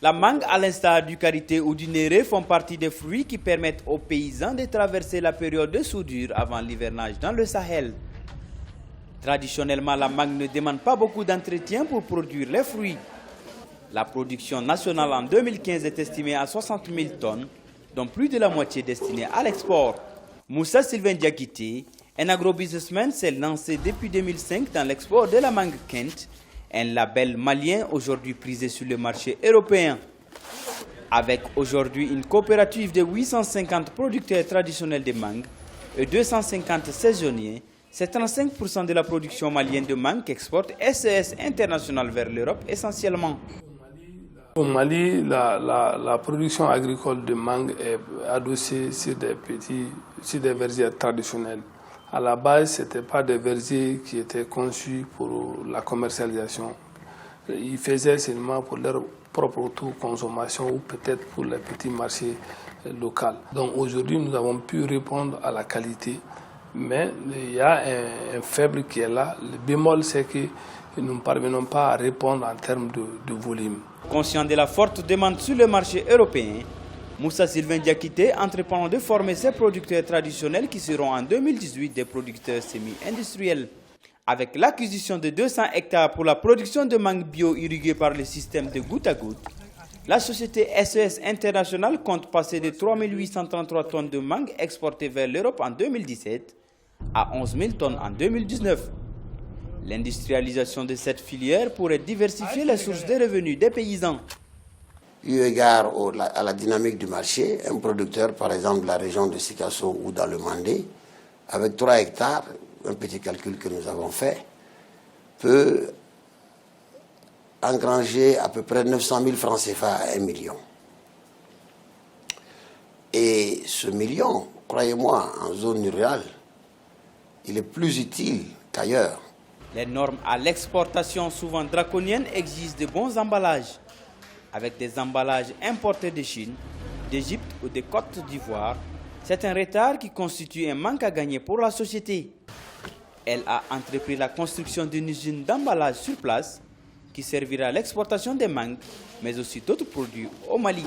La mangue, à l'instar du karité ou du néré, font partie des fruits qui permettent aux paysans de traverser la période de soudure avant l'hivernage dans le Sahel. Traditionnellement, la mangue ne demande pas beaucoup d'entretien pour produire les fruits. La production nationale en 2015 est estimée à 60 000 tonnes, dont plus de la moitié destinée à l'export. Moussa Sylvain Diakité, un agrobusinessman, s'est lancé depuis 2005 dans l'export de la mangue Kent, un label malien aujourd'hui prisé sur le marché européen. Avec aujourd'hui une coopérative de 850 producteurs traditionnels de mangue et 250 saisonniers, c'est 35% de la production malienne de mangue qu'exporte SES International vers l'Europe essentiellement. Au Mali, la production agricole de mangue est adossée sur des vergers traditionnels. À la base, ce n'étaient pas des vergers qui étaient conçus pour la commercialisation. Ils faisaient seulement pour leur propre autoconsommation ou peut-être pour les petits marchés locaux. Donc aujourd'hui, nous avons pu répondre à la qualité, mais il y a un faible qui est là. Le bémol, c'est que nous ne parvenons pas à répondre en termes de volume. Conscient de la forte demande sur le marché européen, Moussa Sylvain Diakité entreprend de former ses producteurs traditionnels qui seront en 2018 des producteurs semi-industriels. Avec l'acquisition de 200 hectares pour la production de mangue bio irriguée par le système de goutte à goutte, la société SES International compte passer de 3 833 tonnes de mangue exportées vers l'Europe en 2017 à 11 000 tonnes en 2019. L'industrialisation de cette filière pourrait diversifier les sources de revenus des paysans. Eu égard à la dynamique du marché, un producteur, par exemple de la région de Sikasso ou dans le Mandé, avec 3 hectares, un petit calcul que nous avons fait, peut engranger à peu près 900 000 francs CFA à 1 million. Et ce million, croyez-moi, en zone rurale, il est plus utile qu'ailleurs. Les normes à l'exportation, souvent draconiennes, exigent de bons emballages. Avec des emballages importés de Chine, d'Égypte ou de Côte d'Ivoire, c'est un retard qui constitue un manque à gagner pour la société. Elle a entrepris la construction d'une usine d'emballage sur place qui servira à l'exportation des mangues, mais aussi d'autres produits au Mali.